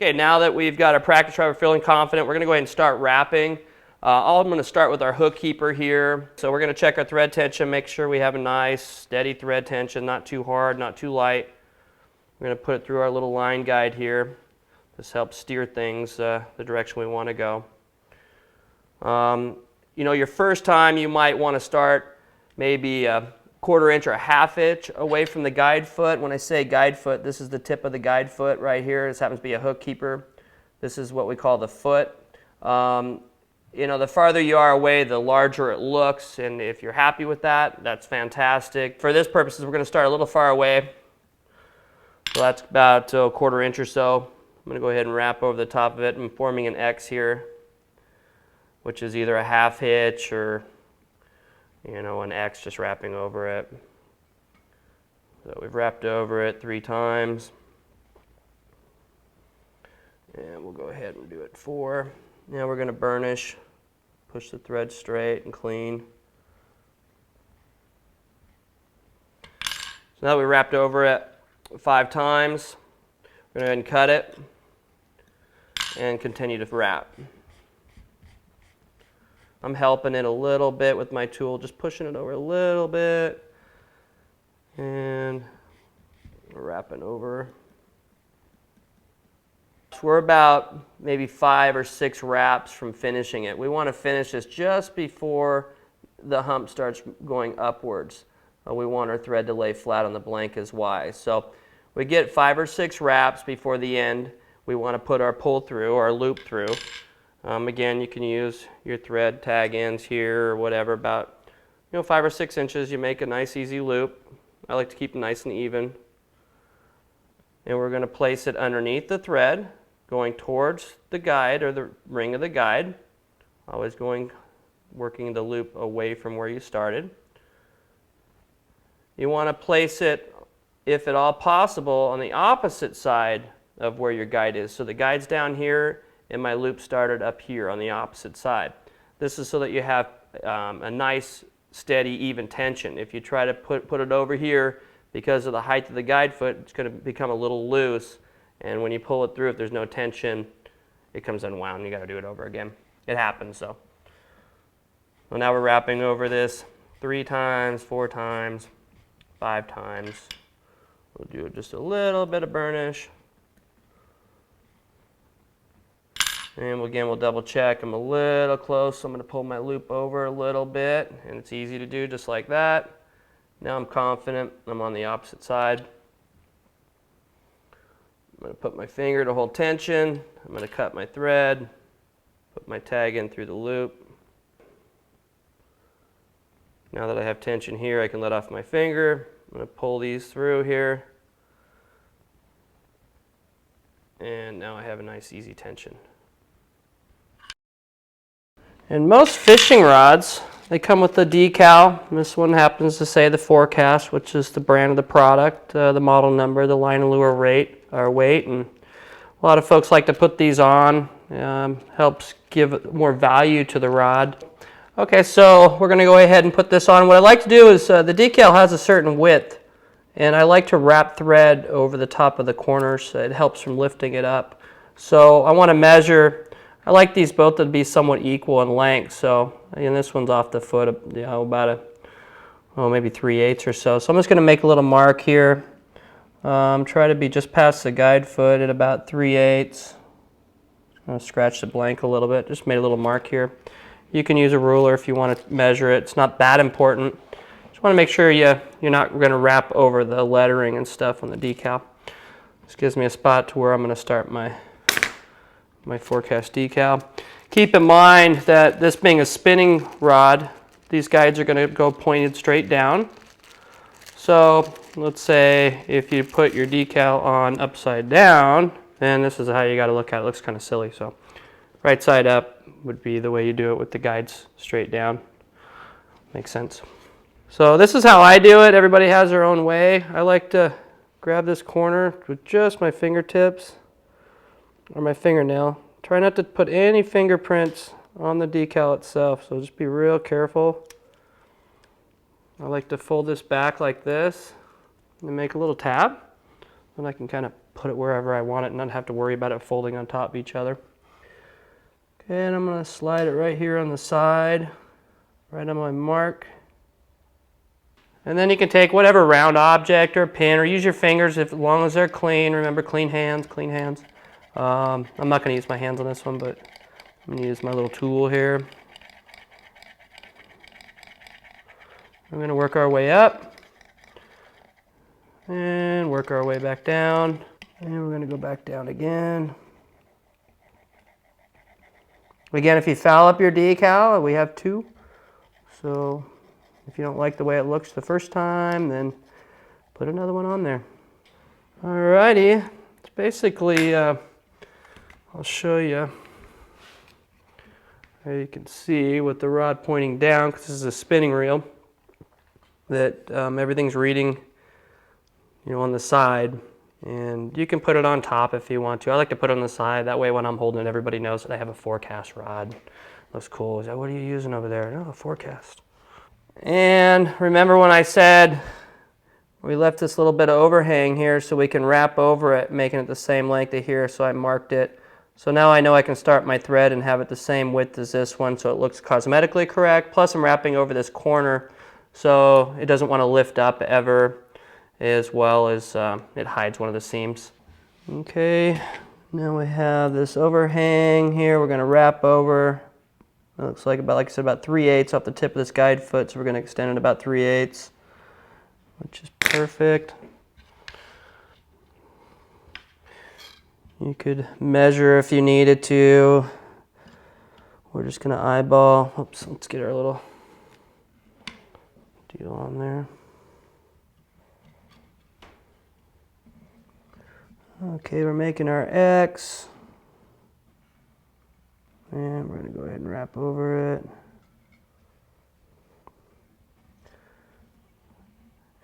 Okay, now that we've got our practice rod, we're feeling confident, we're going to go ahead and start wrapping. I'm going to start with our hook keeper here. So we're going to check our thread tension, make sure we have a nice steady thread tension, not too hard, not too light. We're going to put it through our little line guide here. This helps steer things the direction we want to go. You know, your first time you might want to start maybe a 1/4 inch or a 1/2 inch away from the guide foot. When I say guide foot, this is the tip of the guide foot right here. This happens to be a hook keeper. This is what we call the foot. You know, the farther you are away, the larger it looks, and if you're happy with that, that's fantastic. For this purposes, we're going to start a little far away. So that's about a 1/4 inch or so. I'm going to go ahead and wrap over the top of it. I'm forming an X here, which is either a 1/2 hitch or, you know, an X just wrapping over it. So we've wrapped over it 3 times. And we'll go ahead and do it 4. Now we're going to burnish, push the thread straight and clean. So now that we wrapped over it 5 times, we're going to go ahead and cut it and continue to wrap. I'm helping it a little bit with my tool, just pushing it over a little bit and wrapping over. So we're about maybe 5 or 6 wraps from finishing it. We want to finish this just before the hump starts going upwards. We want our thread to lay flat on the blank as Y. So we get 5 or 6 wraps before the end. We want to put our pull through or our loop through. Again, you can use your thread tag ends here or whatever, about 5 or 6 inches. You make a nice easy loop. I like to keep it nice and even. And we're going to place it underneath the thread, going towards the guide or the ring of the guide, always working the loop away from where you started. You want to place it, if at all possible, on the opposite side of where your guide is. So the guide's down here and my loop started up here on the opposite side. This is so that you have a nice, steady, even tension. If you try to put it over here, because of the height of the guide foot, it's going to become a little loose, and when you pull it through, if there's no tension, it comes unwound. You got to do it over again. It happens, so. Well, now we're wrapping over this 3 times, 4 times, 5 times. We'll do just a little bit of burnish. And again, we'll double check. I'm a little close, so I'm going to pull my loop over a little bit, and it's easy to do just like that. Now I'm confident I'm on the opposite side. I'm going to put my finger to hold tension. I'm going to cut my thread, put my tag in through the loop. Now that I have tension here, I can let off my finger. I'm going to pull these through here. And now I have a nice easy tension. And most fishing rods, they come with a decal. This one happens to say the Forecast, which is the brand of the product, the model number, the line and lure rate, or weight. And a lot of folks like to put these on. Helps give more value to the rod. Okay, so we're going to go ahead and put this on. What I like to do is the decal has a certain width, and I like to wrap thread over the top of the corners. It helps from lifting it up. So I want to measure. I like these both to be somewhat equal in length, so and this one's off the foot, about maybe 3/8 or so. So I'm just going to make a little mark here. Try to be just past the guide foot at about 3/8. I'm going to scratch the blank a little bit. Just made a little mark here. You can use a ruler if you want to measure it. It's not that important. Just want to make sure you're not going to wrap over the lettering and stuff on the decal. This gives me a spot to where I'm going to start my Forecast decal. Keep in mind that this being a spinning rod, these guides are going to go pointed straight down. So let's say if you put your decal on upside down, then this is how you got to look at it. It looks kind of silly. So right side up would be the way you do it with the guides straight down. Makes sense. So this is how I do it. Everybody has their own way. I like to grab this corner with just my fingertips or my fingernail. Try not to put any fingerprints on the decal itself, so just be real careful. I like to fold this back like this and make a little tab, and I can kind of put it wherever I want it and not have to worry about it folding on top of each other. Okay, and I'm going to slide it right here on the side, right on my mark. And then you can take whatever round object or pin, or use your fingers as long as they're clean. Remember, clean hands, clean hands. I'm not going to use my hands on this one, but I'm going to use my little tool here. We're going to work our way up and work our way back down. And we're going to go back down again. Again, if you foul up your decal, we have 2. So if you don't like the way it looks the first time, then put another one on there. Alrighty, it's basically, I'll show you. You can see with the rod pointing down, because this is a spinning reel, that everything's reading, on the side. And you can put it on top if you want to. I like to put it on the side. That way when I'm holding it, everybody knows that I have a forecast rod. Looks cool. Is that, what are you using over there? No, a forecast. And remember when I said we left this little bit of overhang here so we can wrap over it, making it the same length of here, so I marked it. So now I know I can start my thread and have it the same width as this one so it looks cosmetically correct. Plus I'm wrapping over this corner so it doesn't want to lift up ever, as well as it hides one of the seams. Okay, now we have this overhang here. We're going to wrap over. It looks like about, like I said, about 3/8 off the tip of this guide foot, so we're going to extend it about 3/8, which is perfect. You could measure if you needed to. We're just going to eyeball. Oops, let's get our little deal on there. Okay, we're making our X. And we're going to go ahead and wrap over it.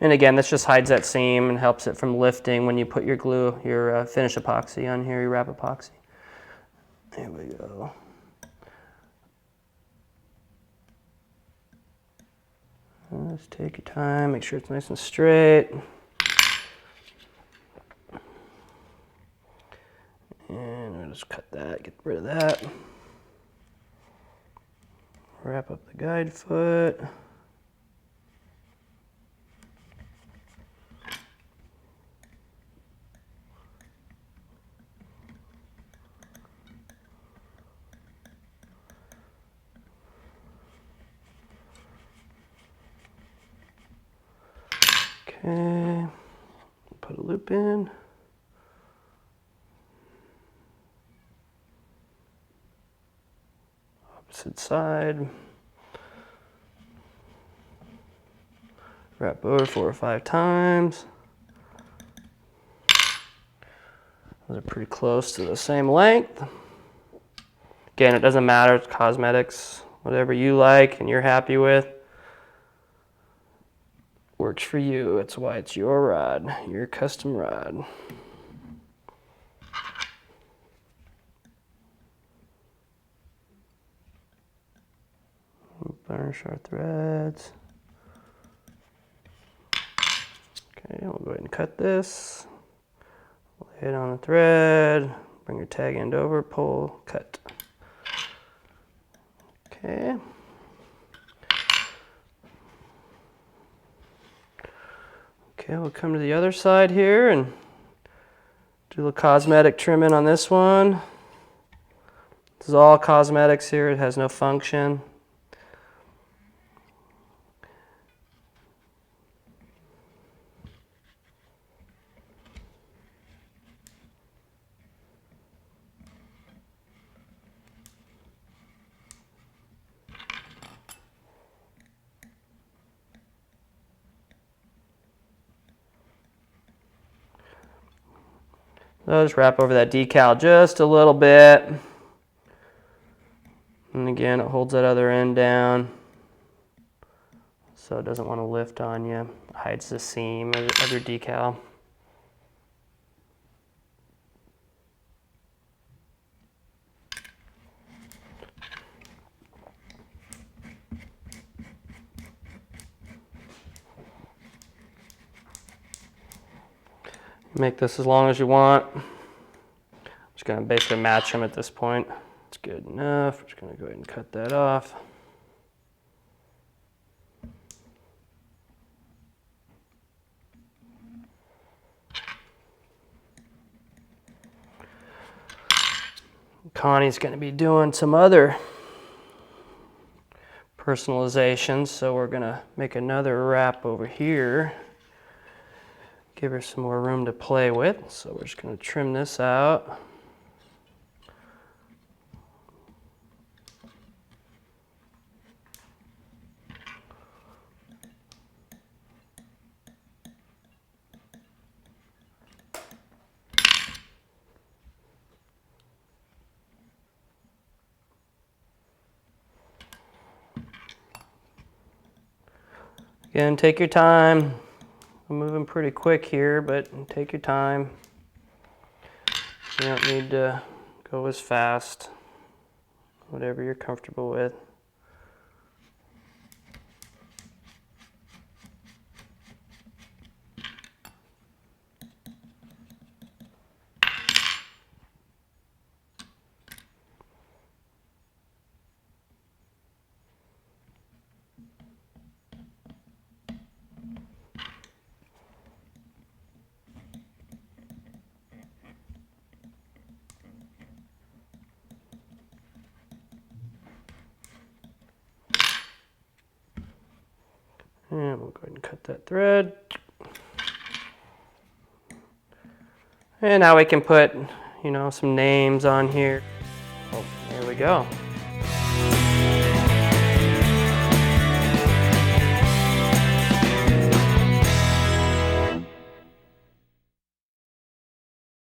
And again, this just hides that seam and helps it from lifting when you put your glue, your finish epoxy on here, your wrap epoxy. There we go. Just take your time, make sure it's nice and straight. And we'll just cut that, get rid of that. Wrap up the guide foot. Okay, put a loop in. Opposite side. Wrap over 4 or 5 times. Those are pretty close to the same length. Again, it doesn't matter, it's cosmetics, whatever you like and you're happy with. Works for you. That's why it's your rod, your custom rod. Burnish our threads. Okay, we'll go ahead and cut this. Lay it on the thread. Bring your tag end over, pull, cut. Okay. Okay, we'll come to the other side here and do a little cosmetic trimming on this one. This is all cosmetics here, it has no function. So just wrap over that decal just a little bit. And again, it holds that other end down so it doesn't want to lift on you. It hides the seam of your decal. Make this as long as you want. I'm just gonna basically match them at this point. It's good enough. We're just gonna go ahead and cut that off. Connie's gonna be doing some other personalizations, so we're gonna make another wrap over here. Give her some more room to play with, so we're just gonna trim this out. Again, take your time. I'm moving pretty quick here, but take your time. You don't need to go as fast. Whatever you're comfortable with. And we'll go ahead and cut that thread. And now we can put, some names on here. Oh, there we go.